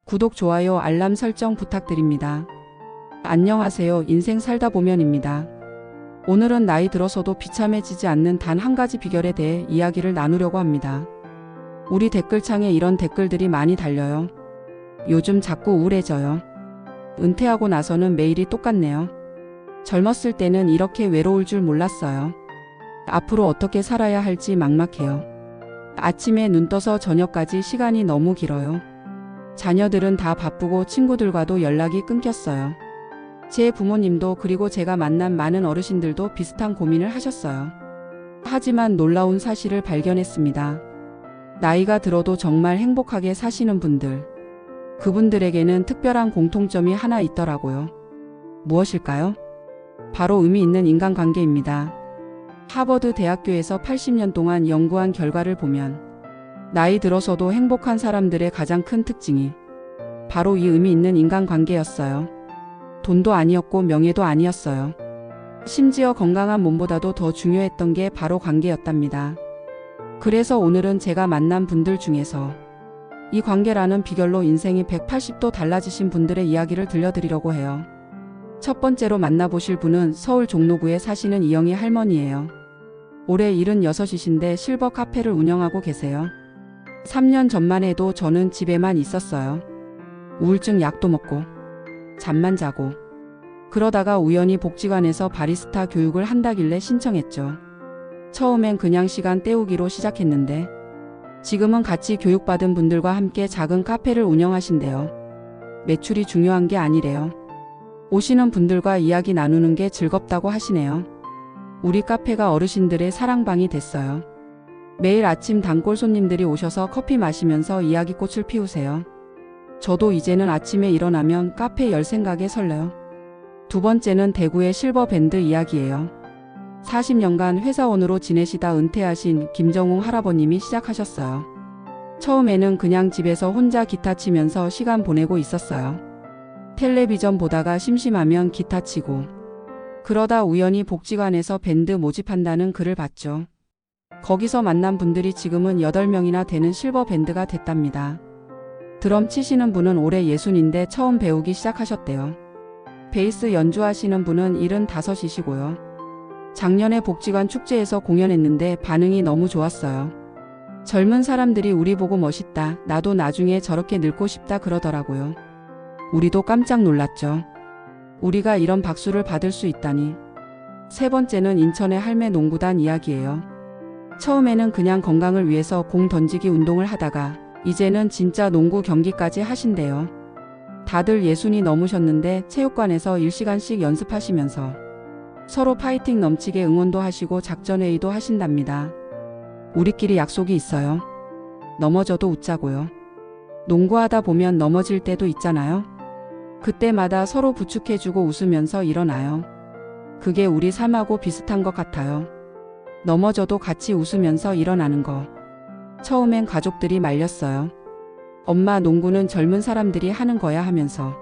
구독, 좋아요, 알람 설정 부탁드립니다. 안녕하세요. 인생 살다 보면입니다. 오늘은 나이 들어서도 비참해지지 않는 단 한 가지 비결에 대해 이야기를 나누려고 합니다. 우리 댓글창에 이런 댓글들이 많이 달려요. 요즘 자꾸 우울해져요. 은퇴하고 나서는 매일이 똑같네요. 젊었을 때는 이렇게 외로울 줄 몰랐어요. 앞으로 어떻게 살아야 할지 막막해요. 아침에 눈 떠서 저녁까지 시간이 너무 길어요. 자녀들은 다 바쁘고 친구들과도 연락이 끊겼어요. 제 부모님도 그리고 제가 만난 많은 어르신들도 비슷한 고민을 하셨어요. 하지만 놀라운 사실을 발견했습니다. 나이가 들어도 정말 행복하게 사시는 분들. 그분들에게는 특별한 공통점이 하나 있더라고요. 무엇일까요? 바로 의미 있는 인간관계입니다. 하버드 대학교에서 80년 동안 연구한 결과를 보면 나이 들어서도 행복한 사람들의 가장 큰 특징이 바로 이 의미 있는 인간관계였어요. 돈도 아니었고 명예도 아니었어요. 심지어 건강한 몸보다도 더 중요했던 게 바로 관계였답니다. 그래서 오늘은 제가 만난 분들 중에서 이 관계라는 비결로 인생이 180도 달라지신 분들의 이야기를 들려드리려고 해요. 첫 번째로 만나보실 분은 서울 종로구에 사시는 이영희 할머니예요. 올해 76이신데 실버 카페를 운영하고 계세요. 3년 전만 해도 저는 집에만 있었어요. 우울증 약도 먹고 잠만 자고 그러다가 우연히 복지관에서 바리스타 교육을 한다길래 신청했죠. 처음엔 그냥 시간 때우기로 시작했는데 지금은 같이 교육받은 분들과 함께 작은 카페를 운영하신대요. 매출이 중요한 게 아니래요. 오시는 분들과 이야기 나누는 게 즐겁다고 하시네요. 우리 카페가 어르신들의 사랑방이 됐어요. 매일 아침 단골 손님들이 오셔서 커피 마시면서 이야기꽃을 피우세요. 저도 이제는 아침에 일어나면 카페 열 생각에 설레요. 두 번째는 대구의 실버밴드 이야기예요. 40년간 회사원으로 지내시다 은퇴하신 김정웅 할아버님이 시작하셨어요. 처음에는 그냥 집에서 혼자 기타 치면서 시간 보내고 있었어요. 텔레비전 보다가 심심하면 기타 치고 그러다 우연히 복지관에서 밴드 모집한다는 글을 봤죠. 거기서 만난 분들이 지금은 8명이나 되는 실버밴드가 됐답니다. 드럼 치시는 분은 올해 60인데 처음 배우기 시작하셨대요. 베이스 연주하시는 분은 75이시고요. 작년에 복지관 축제에서 공연했는데 반응이 너무 좋았어요. 젊은 사람들이 우리 보고 멋있다, 나도 나중에 저렇게 늙고 싶다 그러더라고요. 우리도 깜짝 놀랐죠. 우리가 이런 박수를 받을 수 있다니. 세 번째는 인천의 할매 농구단 이야기예요. 처음에는 그냥 건강을 위해서 공 던지기 운동을 하다가 이제는 진짜 농구 경기까지 하신대요. 다들 60이 넘으셨는데 체육관에서 1시간씩 연습하시면서 서로 파이팅 넘치게 응원도 하시고 작전회의도 하신답니다. 우리끼리 약속이 있어요. 넘어져도 웃자고요. 농구하다 보면 넘어질 때도 있잖아요. 그때마다 서로 부축해주고 웃으면서 일어나요. 그게 우리 삶하고 비슷한 것 같아요. 넘어져도 같이 웃으면서 일어나는 거. 처음엔 가족들이 말렸어요. 엄마, 농구는 젊은 사람들이 하는 거야 하면서.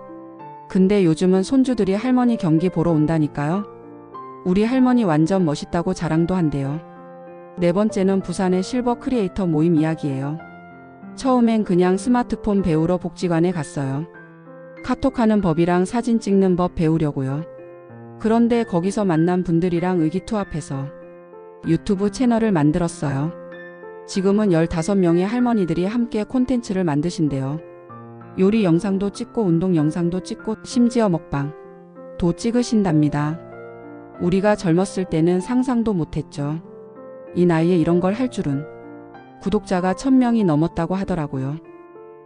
근데 요즘은 손주들이 할머니 경기 보러 온다니까요. 우리 할머니 완전 멋있다고 자랑도 한대요. 네 번째는 부산의 실버 크리에이터 모임 이야기예요. 처음엔 그냥 스마트폰 배우러 복지관에 갔어요. 카톡하는 법이랑 사진 찍는 법 배우려고요. 그런데 거기서 만난 분들이랑 의기투합해서 유튜브 채널을 만들었어요. 지금은 15명의 할머니들이 함께 콘텐츠를 만드신대요. 요리 영상도 찍고 운동 영상도 찍고 심지어 먹방도 찍으신답니다. 우리가 젊었을 때는 상상도 못했죠. 이 나이에 이런 걸 할 줄은. 구독자가 1000명이 넘었다고 하더라고요.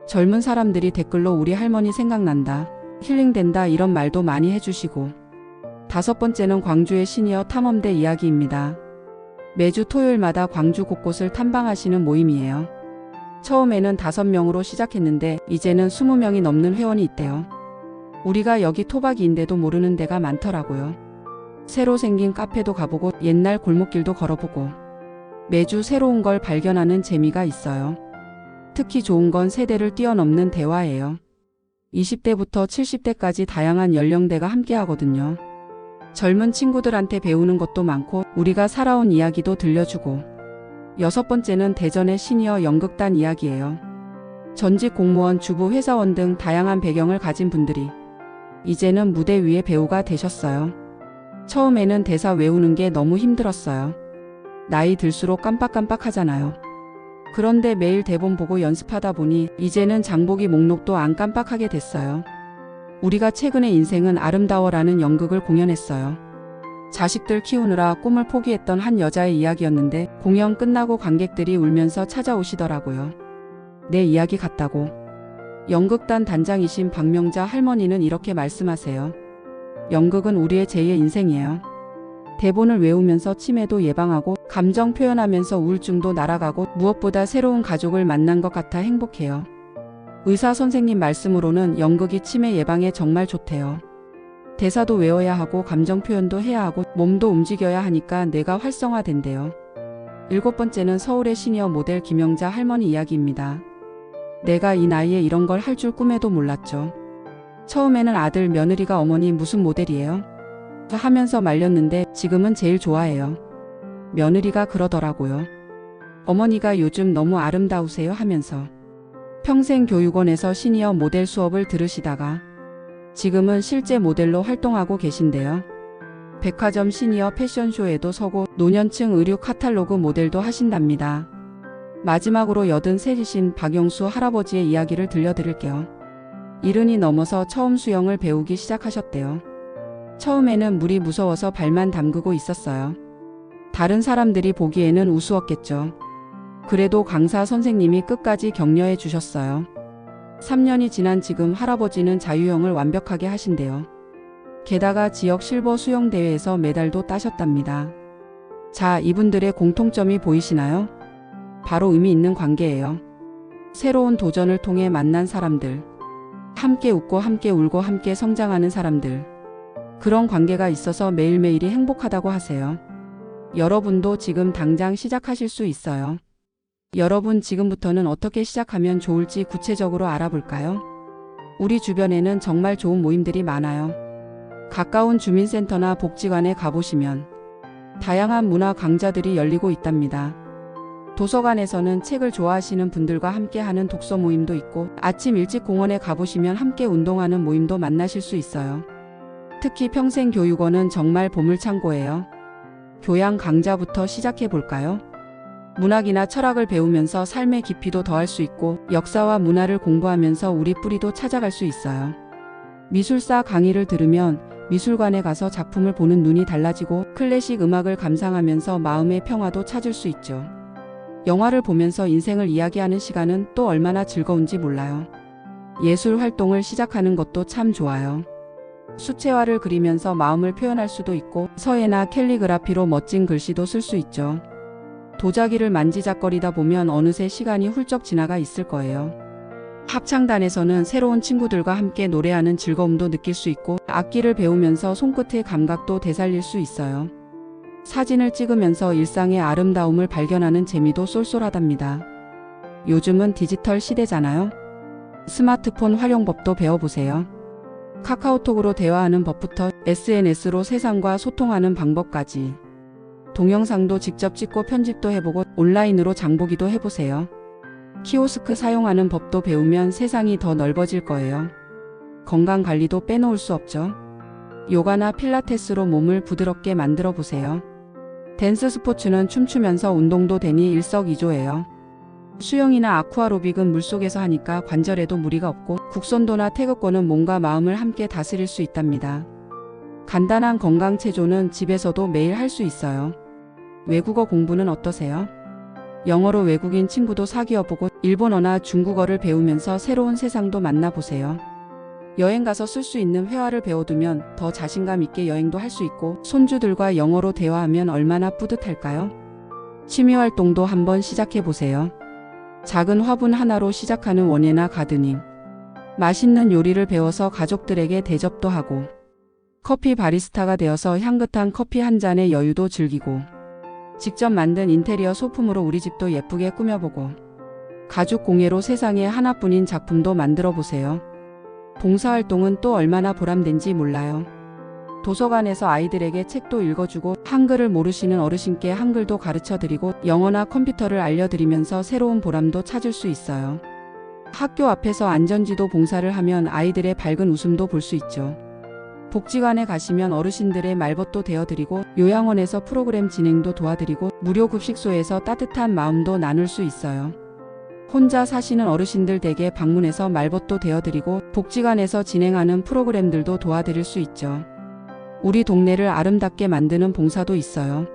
젊은 사람들이 댓글로 우리 할머니 생각난다, 힐링된다 이런 말도 많이 해주시고. 다섯 번째는 광주의 시니어 탐험대 이야기입니다. 매주 토요일마다 광주 곳곳을 탐방하시는 모임이에요. 처음에는 5명으로 시작했는데 이제는 20명이 넘는 회원이 있대요. 우리가 여기 토박이인데도 모르는 데가 많더라고요. 새로 생긴 카페도 가보고 옛날 골목길도 걸어보고 매주 새로운 걸 발견하는 재미가 있어요. 특히 좋은 건 세대를 뛰어넘는 대화예요. 20대부터 70대까지 다양한 연령대가 함께 하거든요. 젊은 친구들한테 배우는 것도 많고 우리가 살아온 이야기도 들려주고. 여섯 번째는 대전의 시니어 연극단 이야기예요. 전직 공무원, 주부, 회사원 등 다양한 배경을 가진 분들이 이제는 무대 위의 배우가 되셨어요. 처음에는 대사 외우는 게 너무 힘들었어요. 나이 들수록 깜빡깜빡하잖아요. 그런데 매일 대본 보고 연습하다 보니 이제는 장보기 목록도 안 깜빡하게 됐어요. 우리가 최근에 인생은 아름다워라는 연극을 공연했어요. 자식들 키우느라 꿈을 포기했던 한 여자의 이야기였는데 공연 끝나고 관객들이 울면서 찾아오시더라고요. 내 이야기 같다고. 연극단 단장이신 박명자 할머니는 이렇게 말씀하세요. 연극은 우리의 제2의 인생이에요. 대본을 외우면서 치매도 예방하고 감정 표현하면서 우울증도 날아가고 무엇보다 새로운 가족을 만난 것 같아 행복해요. 의사 선생님 말씀으로는 연극이 치매 예방에 정말 좋대요. 대사도 외워야 하고 감정 표현도 해야 하고 몸도 움직여야 하니까 뇌가 활성화된대요. 7번째는 서울의 시니어 모델 김영자 할머니 이야기입니다. 내가 이 나이에 이런 걸 할 줄 꿈에도 몰랐죠. 처음에는 아들 며느리가 어머니 무슨 모델이에요? 하면서 말렸는데 지금은 제일 좋아해요. 며느리가 그러더라고요. 어머니가 요즘 너무 아름다우세요 하면서 평생교육원에서 시니어 모델 수업을 들으시다가 지금은 실제 모델로 활동하고 계신데요. 백화점 시니어 패션쇼에도 서고 노년층 의류 카탈로그 모델도 하신답니다. 마지막으로 83이신 박영수 할아버지의 이야기를 들려드릴게요. 70이 넘어서 처음 수영을 배우기 시작하셨대요. 처음에는 물이 무서워서 발만 담그고 있었어요. 다른 사람들이 보기에는 우스웠겠죠. 그래도 강사 선생님이 끝까지 격려해 주셨어요. 3년이 지난 지금 할아버지는 자유형을 완벽하게 하신대요. 게다가 지역 실버 수영대회에서 메달도 따셨답니다. 자, 이분들의 공통점이 보이시나요? 바로 의미 있는 관계예요. 새로운 도전을 통해 만난 사람들. 함께 웃고 함께 울고 함께 성장하는 사람들. 그런 관계가 있어서 매일매일이 행복하다고 하세요. 여러분도 지금 당장 시작하실 수 있어요. 여러분 지금부터는 어떻게 시작하면 좋을지 구체적으로 알아볼까요? 우리 주변에는 정말 좋은 모임들이 많아요. 가까운 주민센터나 복지관에 가보시면 다양한 문화 강좌들이 열리고 있답니다. 도서관에서는 책을 좋아하시는 분들과 함께하는 독서 모임도 있고 아침 일찍 공원에 가보시면 함께 운동하는 모임도 만나실 수 있어요. 특히 평생교육원은 정말 보물창고예요. 교양 강좌부터 시작해볼까요? 문학이나 철학을 배우면서 삶의 깊이도 더할 수 있고 역사와 문화를 공부하면서 우리 뿌리도 찾아갈 수 있어요. 미술사 강의를 들으면 미술관에 가서 작품을 보는 눈이 달라지고 클래식 음악을 감상하면서 마음의 평화도 찾을 수 있죠. 영화를 보면서 인생을 이야기하는 시간은 또 얼마나 즐거운지 몰라요. 예술 활동을 시작하는 것도 참 좋아요. 수채화를 그리면서 마음을 표현할 수도 있고 서예나 캘리그라피로 멋진 글씨도 쓸 수 있죠. 도자기를 만지작거리다 보면 어느새 시간이 훌쩍 지나가 있을 거예요. 합창단에서는 새로운 친구들과 함께 노래하는 즐거움도 느낄 수 있고 악기를 배우면서 손끝의 감각도 되살릴 수 있어요. 사진을 찍으면서 일상의 아름다움을 발견하는 재미도 쏠쏠하답니다. 요즘은 디지털 시대잖아요. 스마트폰 활용법도 배워보세요. 카카오톡으로 대화하는 법부터 SNS로 세상과 소통하는 방법까지. 동영상도 직접 찍고 편집도 해보고 온라인으로 장보기도 해보세요. 키오스크 사용하는 법도 배우면 세상이 더 넓어질 거예요. 건강관리도 빼놓을 수 없죠. 요가나 필라테스로 몸을 부드럽게 만들어 보세요. 댄스 스포츠는 춤추면서 운동도 되니 일석이조예요. 수영이나 아쿠아로빅은 물속에서 하니까 관절에도 무리가 없고 국선도나 태극권은 몸과 마음을 함께 다스릴 수 있답니다. 간단한 건강체조는 집에서도 매일 할 수 있어요. 외국어 공부는 어떠세요? 영어로 외국인 친구도 사귀어보고 일본어나 중국어를 배우면서 새로운 세상도 만나보세요. 여행 가서 쓸 수 있는 회화를 배워두면 더 자신감 있게 여행도 할 수 있고 손주들과 영어로 대화하면 얼마나 뿌듯할까요? 취미활동도 한번 시작해보세요. 작은 화분 하나로 시작하는 원예나 가드닝. 맛있는 요리를 배워서 가족들에게 대접도 하고 커피 바리스타가 되어서 향긋한 커피 한 잔의 여유도 즐기고 직접 만든 인테리어 소품으로 우리 집도 예쁘게 꾸며보고 가죽 공예로 세상에 하나뿐인 작품도 만들어 보세요. 봉사활동은 또 얼마나 보람된지 몰라요. 도서관에서 아이들에게 책도 읽어주고 한글을 모르시는 어르신께 한글도 가르쳐드리고 영어나 컴퓨터를 알려드리면서 새로운 보람도 찾을 수 있어요. 학교 앞에서 안전지도 봉사를 하면 아이들의 밝은 웃음도 볼 수 있죠. 복지관에 가시면 어르신들의 말벗도 되어드리고 요양원에서 프로그램 진행도 도와드리고 무료 급식소에서 따뜻한 마음도 나눌 수 있어요. 혼자 사시는 어르신들 댁에 방문해서 말벗도 되어드리고 복지관에서 진행하는 프로그램들도 도와드릴 수 있죠. 우리 동네를 아름답게 만드는 봉사도 있어요.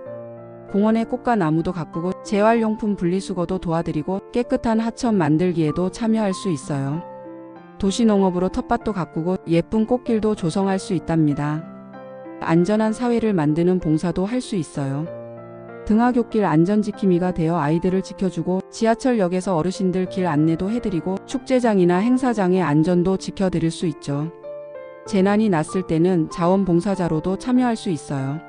공원에 꽃과 나무도 가꾸고 재활용품 분리수거도 도와드리고 깨끗한 하천 만들기에도 참여할 수 있어요. 도시농업으로 텃밭도 가꾸고 예쁜 꽃길도 조성할 수 있답니다. 안전한 사회를 만드는 봉사도 할 수 있어요. 등하굣길 안전지킴이가 되어 아이들을 지켜주고 지하철역에서 어르신들 길 안내도 해드리고 축제장이나 행사장의 안전도 지켜드릴 수 있죠. 재난이 났을 때는 자원봉사자로도 참여할 수 있어요.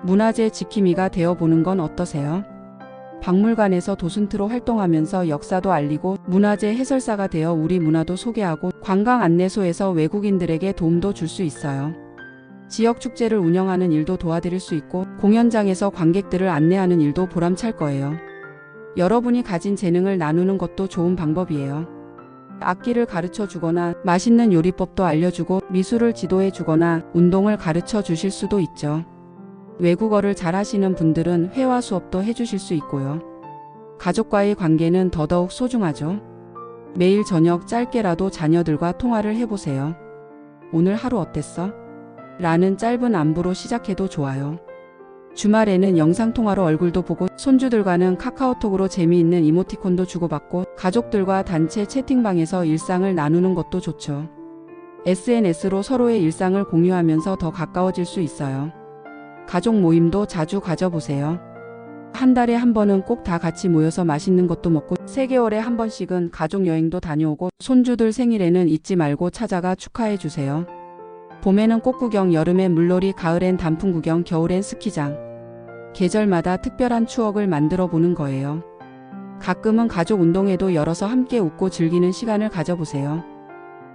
문화재 지킴이가 되어보는 건 어떠세요? 박물관에서 도슨트로 활동하면서 역사도 알리고 문화재 해설사가 되어 우리 문화도 소개하고 관광 안내소에서 외국인들에게 도움도 줄 수 있어요. 지역 축제를 운영하는 일도 도와드릴 수 있고 공연장에서 관객들을 안내하는 일도 보람찰 거예요. 여러분이 가진 재능을 나누는 것도 좋은 방법이에요. 악기를 가르쳐 주거나 맛있는 요리법도 알려주고 미술을 지도해 주거나 운동을 가르쳐 주실 수도 있죠. 외국어를 잘 하시는 분들은 회화 수업도 해주실 수 있고요. 가족과의 관계는 더더욱 소중하죠. 매일 저녁 짧게라도 자녀들과 통화를 해보세요. 오늘 하루 어땠어? 라는 짧은 안부로 시작해도 좋아요. 주말에는 영상통화로 얼굴도 보고 손주들과는 카카오톡으로 재미있는 이모티콘도 주고받고 가족들과 단체 채팅방에서 일상을 나누는 것도 좋죠. SNS로 서로의 일상을 공유하면서 더 가까워질 수 있어요. 가족 모임도 자주 가져보세요. 한 달에 한 번은 꼭 다 같이 모여서 맛있는 것도 먹고 3개월에 한 번씩은 가족 여행도 다녀오고 손주들 생일에는 잊지 말고 찾아가 축하해 주세요. 봄에는 꽃구경, 여름엔 물놀이, 가을엔 단풍 구경, 겨울엔 스키장. 계절마다 특별한 추억을 만들어 보는 거예요. 가끔은 가족 운동회도 열어서 함께 웃고 즐기는 시간을 가져보세요.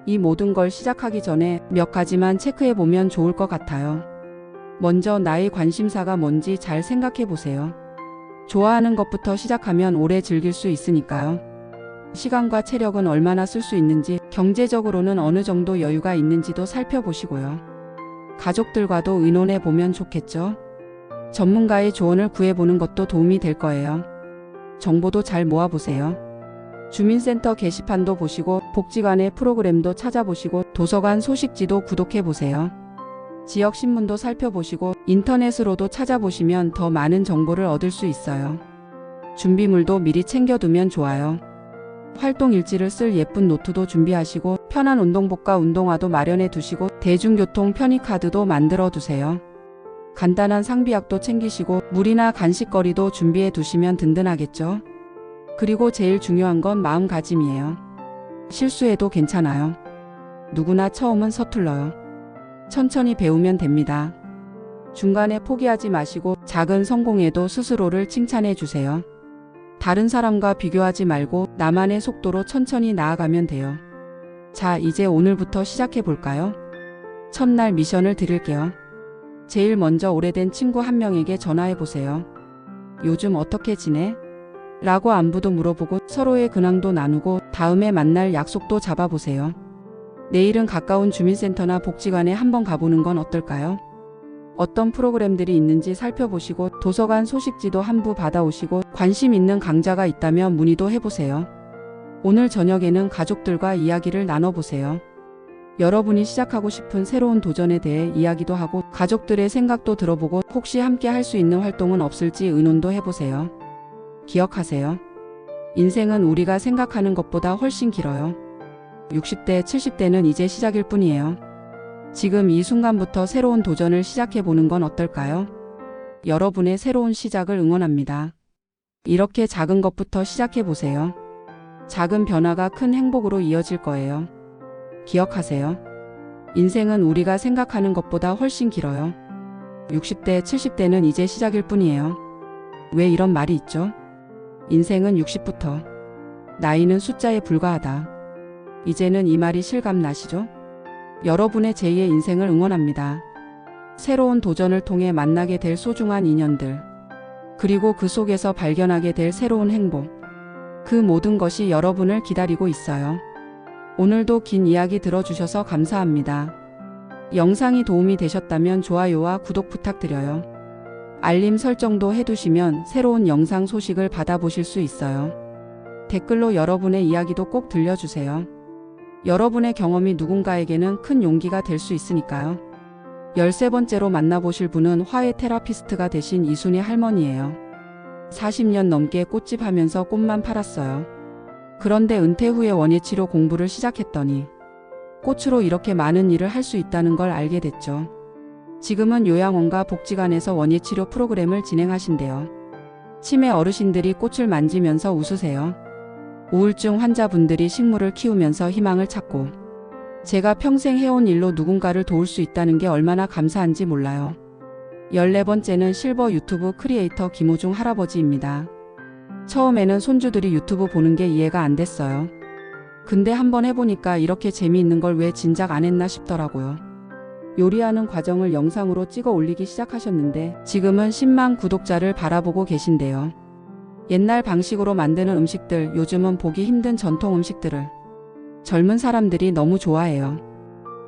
이 모든 걸 시작하기 전에 몇 가지만 체크해 보면 좋을 것 같아요. 먼저 나의 관심사가 뭔지 잘 생각해 보세요. 좋아하는 것부터 시작하면 오래 즐길 수 있으니까요. 시간과 체력은 얼마나 쓸 수 있는지, 경제적으로는 어느 정도 여유가 있는지도 살펴보시고요. 가족들과도 의논해 보면 좋겠죠. 전문가의 조언을 구해보는 것도 도움이 될 거예요. 정보도 잘 모아보세요. 주민센터 게시판도 보시고 복지관의 프로그램도 찾아보시고 도서관 소식지도 구독해보세요. 지역 신문도 살펴보시고 인터넷으로도 찾아보시면 더 많은 정보를 얻을 수 있어요. 준비물도 미리 챙겨두면 좋아요. 활동 일지를 쓸 예쁜 노트도 준비하시고 편한 운동복과 운동화도 마련해 두시고 대중교통 편의카드도 만들어 두세요. 간단한 상비약도 챙기시고 물이나 간식거리도 준비해 두시면 든든하겠죠. 그리고 제일 중요한 건 마음가짐이에요. 실수해도 괜찮아요. 누구나 처음은 서툴러요. 천천히 배우면 됩니다. 중간에 포기하지 마시고 작은 성공에도 스스로를 칭찬해 주세요. 다른 사람과 비교하지 말고 나만의 속도로 천천히 나아가면 돼요. 자, 이제 오늘부터 시작해 볼까요? 첫날 미션을 드릴게요. 제일 먼저 오래된 친구 한 명에게 전화해 보세요. 요즘 어떻게 지내? 라고 안부도 물어보고 서로의 근황도 나누고 다음에 만날 약속도 잡아보세요. 내일은 가까운 주민센터나 복지관에 한번 가보는 건 어떨까요? 어떤 프로그램들이 있는지 살펴보시고 도서관 소식지도 한부 받아오시고 관심 있는 강좌가 있다면 문의도 해보세요. 오늘 저녁에는 가족들과 이야기를 나눠보세요. 여러분이 시작하고 싶은 새로운 도전에 대해 이야기도 하고 가족들의 생각도 들어보고 혹시 함께 할 수 있는 활동은 없을지 의논도 해보세요. 기억하세요. 인생은 우리가 생각하는 것보다 훨씬 길어요. 60대, 70대는 이제 시작일 뿐이에요. 지금 이 순간부터 새로운 도전을 시작해보는 건 어떨까요? 여러분의 새로운 시작을 응원합니다. 이렇게 작은 것부터 시작해보세요. 작은 변화가 큰 행복으로 이어질 거예요. 기억하세요. 인생은 우리가 생각하는 것보다 훨씬 길어요. 60대, 70대는 이제 시작일 뿐이에요. 왜 이런 말이 있죠? 인생은 60부터. 나이는 숫자에 불과하다. 이제는 이 말이 실감 나시죠? 여러분의 제2의 인생을 응원합니다. 새로운 도전을 통해 만나게 될 소중한 인연들, 그리고 그 속에서 발견하게 될 새로운 행복. 그 모든 것이 여러분을 기다리고 있어요. 오늘도 긴 이야기 들어주셔서 감사합니다. 영상이 도움이 되셨다면 좋아요와 구독 부탁드려요. 알림 설정도 해두시면 새로운 영상 소식을 받아보실 수 있어요. 댓글로 여러분의 이야기도 꼭 들려주세요. 여러분의 경험이 누군가에게는 큰 용기가 될 수 있으니까요. 13번째로 만나보실 분은 화해 테라피스트가 되신 이순희 할머니예요. 40년 넘게 꽃집 하면서 꽃만 팔았어요. 그런데 은퇴 후에 원예치료 공부를 시작했더니 꽃으로 이렇게 많은 일을 할 수 있다는 걸 알게 됐죠. 지금은 요양원과 복지관에서 원예치료 프로그램을 진행하신대요. 치매 어르신들이 꽃을 만지면서 웃으세요. 우울증 환자분들이 식물을 키우면서 희망을 찾고, 제가 평생 해온 일로 누군가를 도울 수 있다는 게 얼마나 감사한지 몰라요. 14번째는 실버 유튜브 크리에이터 김호중 할아버지입니다. 처음에는 손주들이 유튜브 보는 게 이해가 안 됐어요. 근데 한번 해보니까 이렇게 재미있는 걸 왜 진작 안 했나 싶더라고요. 요리하는 과정을 영상으로 찍어 올리기 시작하셨는데 지금은 10만 구독자를 바라보고 계신데요. 옛날 방식으로 만드는 음식들, 요즘은 보기 힘든 전통 음식들을 젊은 사람들이 너무 좋아해요.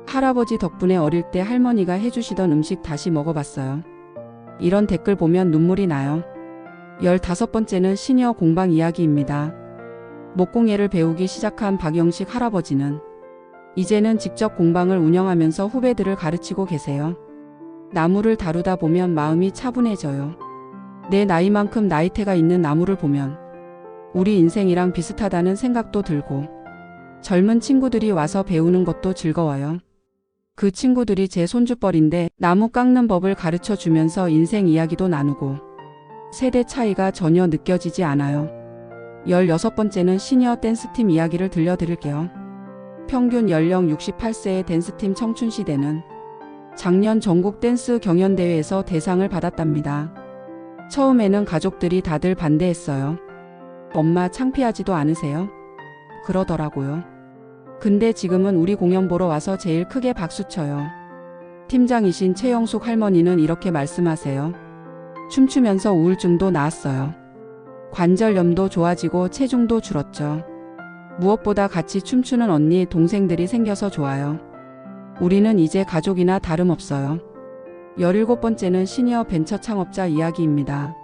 할아버지 덕분에 어릴 때 할머니가 해주시던 음식 다시 먹어봤어요. 이런 댓글 보면 눈물이 나요. 15번째는 시니어 공방 이야기입니다. 목공예를 배우기 시작한 박영식 할아버지는 이제는 직접 공방을 운영하면서 후배들을 가르치고 계세요. 나무를 다루다 보면 마음이 차분해져요. 내 나이만큼 나이테가 있는 나무를 보면 우리 인생이랑 비슷하다는 생각도 들고, 젊은 친구들이 와서 배우는 것도 즐거워요. 그 친구들이 제 손주뻘인데 나무 깎는 법을 가르쳐 주면서 인생 이야기도 나누고, 세대 차이가 전혀 느껴지지 않아요. 16번째는 시니어 댄스팀 이야기를 들려드릴게요. 평균 연령 68세의 댄스팀 청춘시대는 작년 전국 댄스 경연대회에서 대상을 받았답니다. 처음에는 가족들이 다들 반대했어요. 엄마 창피하지도 않으세요? 그러더라고요. 근데 지금은 우리 공연 보러 와서 제일 크게 박수쳐요. 팀장이신 최영숙 할머니는 이렇게 말씀하세요. 춤추면서 우울증도 나았어요. 관절염도 좋아지고 체중도 줄었죠. 무엇보다 같이 춤추는 언니, 동생들이 생겨서 좋아요. 우리는 이제 가족이나 다름없어요. 17번째는 시니어 벤처 창업자 이야기입니다.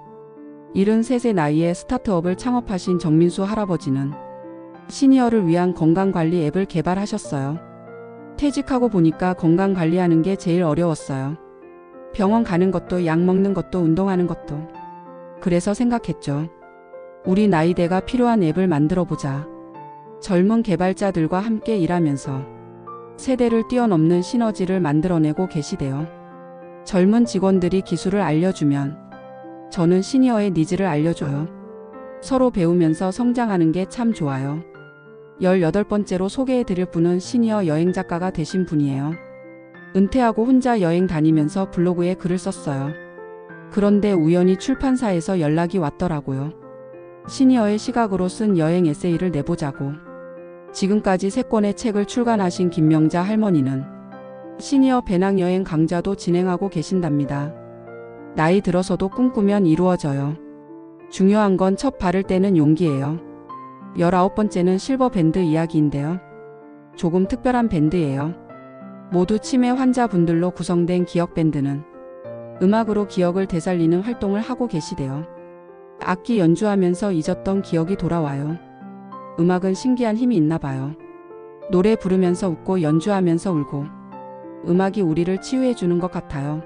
73세 나이에 스타트업을 창업하신 정민수 할아버지는 시니어를 위한 건강관리 앱을 개발하셨어요. 퇴직하고 보니까 건강관리하는 게 제일 어려웠어요. 병원 가는 것도 약 먹는 것도 운동하는 것도. 그래서 생각했죠. 우리 나이대가 필요한 앱을 만들어보자. 젊은 개발자들과 함께 일하면서 세대를 뛰어넘는 시너지를 만들어내고 계시대요. 젊은 직원들이 기술을 알려주면 저는 시니어의 니즈를 알려줘요. 서로 배우면서 성장하는 게 참 좋아요. 18번째로 소개해드릴 분은 시니어 여행작가가 되신 분이에요. 은퇴하고 혼자 여행 다니면서 블로그에 글을 썼어요. 그런데 우연히 출판사에서 연락이 왔더라고요. 시니어의 시각으로 쓴 여행 에세이를 내보자고. 지금까지 3권의 책을 출간하신 김명자 할머니는 시니어 배낭여행 강좌도 진행하고 계신답니다. 나이 들어서도 꿈꾸면 이루어져요. 중요한 건 첫 발을 떼는 용기예요. 19번째는 실버 밴드 이야기인데요. 조금 특별한 밴드예요. 모두 치매 환자분들로 구성된 기억 밴드는 음악으로 기억을 되살리는 활동을 하고 계시대요. 악기 연주하면서 잊었던 기억이 돌아와요. 음악은 신기한 힘이 있나 봐요. 노래 부르면서 웃고 연주하면서 울고, 음악이 우리를 치유해 주는 것 같아요.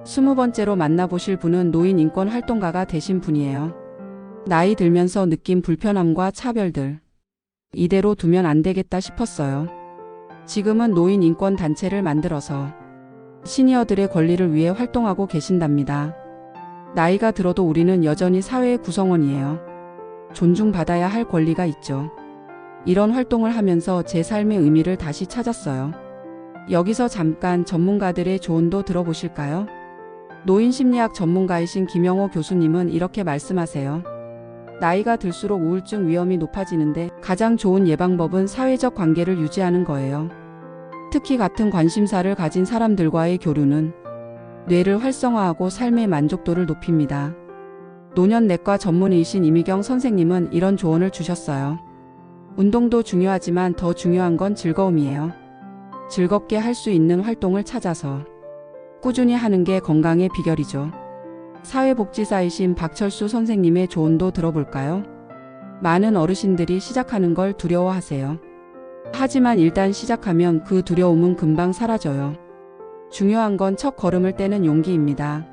20번째로 만나보실 분은 노인 인권 활동가가 되신 분이에요. 나이 들면서 느낀 불편함과 차별들, 이대로 두면 안 되겠다 싶었어요. 지금은 노인 인권 단체를 만들어서 시니어들의 권리를 위해 활동하고 계신답니다. 나이가 들어도 우리는 여전히 사회의 구성원이에요. 존중받아야 할 권리가 있죠. 이런 활동을 하면서 제 삶의 의미를 다시 찾았어요. 여기서 잠깐 전문가들의 조언도 들어보실까요? 노인심리학 전문가이신 김영호 교수님은 이렇게 말씀하세요. 나이가 들수록 우울증 위험이 높아지는데 가장 좋은 예방법은 사회적 관계를 유지하는 거예요. 특히 같은 관심사를 가진 사람들과의 교류는 뇌를 활성화하고 삶의 만족도를 높입니다. 노년내과 전문의이신 이미경 선생님은 이런 조언을 주셨어요. 운동도 중요하지만 더 중요한 건 즐거움이에요. 즐겁게 할 수 있는 활동을 찾아서 꾸준히 하는 게 건강의 비결이죠. 사회복지사이신 박철수 선생님의 조언도 들어볼까요? 많은 어르신들이 시작하는 걸 두려워하세요. 하지만 일단 시작하면 그 두려움은 금방 사라져요. 중요한 건 첫 걸음을 떼는 용기입니다.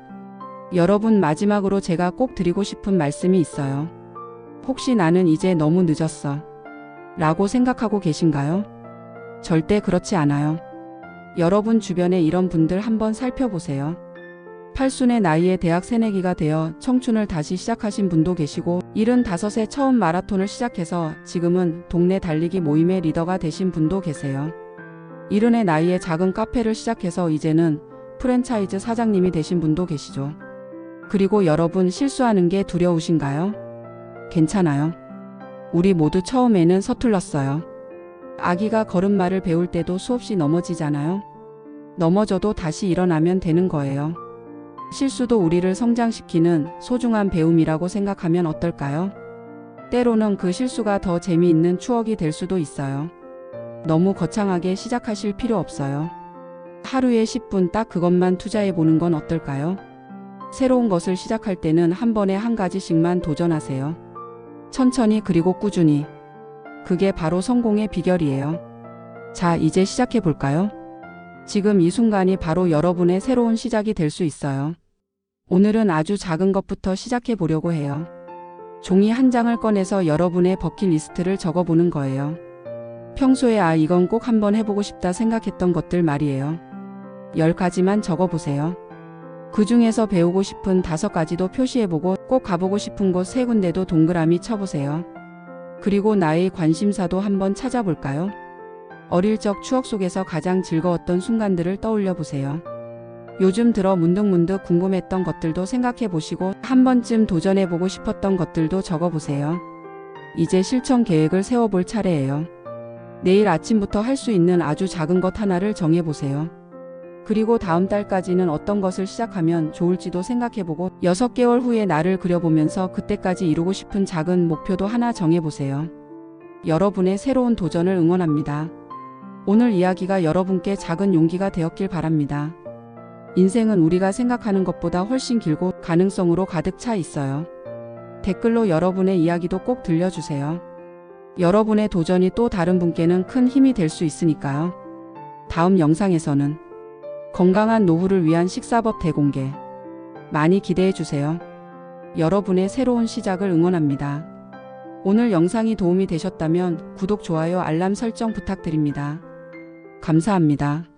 여러분, 마지막으로 제가 꼭 드리고 싶은 말씀이 있어요. 혹시 나는 이제 너무 늦었어 라고 생각하고 계신가요? 절대 그렇지 않아요. 여러분 주변에 이런 분들 한번 살펴보세요. 팔순의 나이에 대학 새내기가 되어 청춘을 다시 시작하신 분도 계시고 75세 처음 마라톤을 시작해서 지금은 동네 달리기 모임의 리더가 되신 분도 계세요. 70의 나이에 작은 카페를 시작해서 이제는 프랜차이즈 사장님이 되신 분도 계시죠. 그리고 여러분, 실수하는 게 두려우신가요? 괜찮아요. 우리 모두 처음에는 서툴렀어요. 아기가 걸음마를 배울 때도 수없이 넘어지잖아요. 넘어져도 다시 일어나면 되는 거예요. 실수도 우리를 성장시키는 소중한 배움이라고 생각하면 어떨까요? 때로는 그 실수가 더 재미있는 추억이 될 수도 있어요. 너무 거창하게 시작하실 필요 없어요. 하루에 10분 딱 그것만 투자해 보는 건 어떨까요? 새로운 것을 시작할 때는 한 번에 한 가지씩만 도전하세요. 천천히, 그리고 꾸준히. 그게 바로 성공의 비결이에요. 자, 이제 시작해 볼까요? 지금 이 순간이 바로 여러분의 새로운 시작이 될 수 있어요. 오늘은 아주 작은 것부터 시작해 보려고 해요. 종이 한 장을 꺼내서 여러분의 버킷리스트를 적어보는 거예요. 평소에 이건 꼭 한번 해보고 싶다 생각했던 것들 말이에요. 10가지만 적어보세요. 그 중에서 배우고 싶은 5가지도 표시해보고 꼭 가보고 싶은 곳 3군데도 동그라미 쳐보세요. 그리고 나의 관심사도 한번 찾아볼까요? 어릴 적 추억 속에서 가장 즐거웠던 순간들을 떠올려 보세요. 요즘 들어 문득문득 궁금했던 것들도 생각해 보시고 한 번쯤 도전해보고 싶었던 것들도 적어보세요. 이제 실천 계획을 세워볼 차례예요. 내일 아침부터 할 수 있는 아주 작은 것 하나를 정해보세요. 그리고 다음 달까지는 어떤 것을 시작하면 좋을지도 생각해보고 6개월 후에 나를 그려보면서 그때까지 이루고 싶은 작은 목표도 하나 정해보세요. 여러분의 새로운 도전을 응원합니다. 오늘 이야기가 여러분께 작은 용기가 되었길 바랍니다. 인생은 우리가 생각하는 것보다 훨씬 길고 가능성으로 가득 차 있어요. 댓글로 여러분의 이야기도 꼭 들려주세요. 여러분의 도전이 또 다른 분께는 큰 힘이 될 수 있으니까요. 다음 영상에서는 건강한 노후를 위한 식사법 대공개. 많이 기대해주세요. 여러분의 새로운 시작을 응원합니다. 오늘 영상이 도움이 되셨다면 구독, 좋아요, 알람 설정 부탁드립니다. 감사합니다.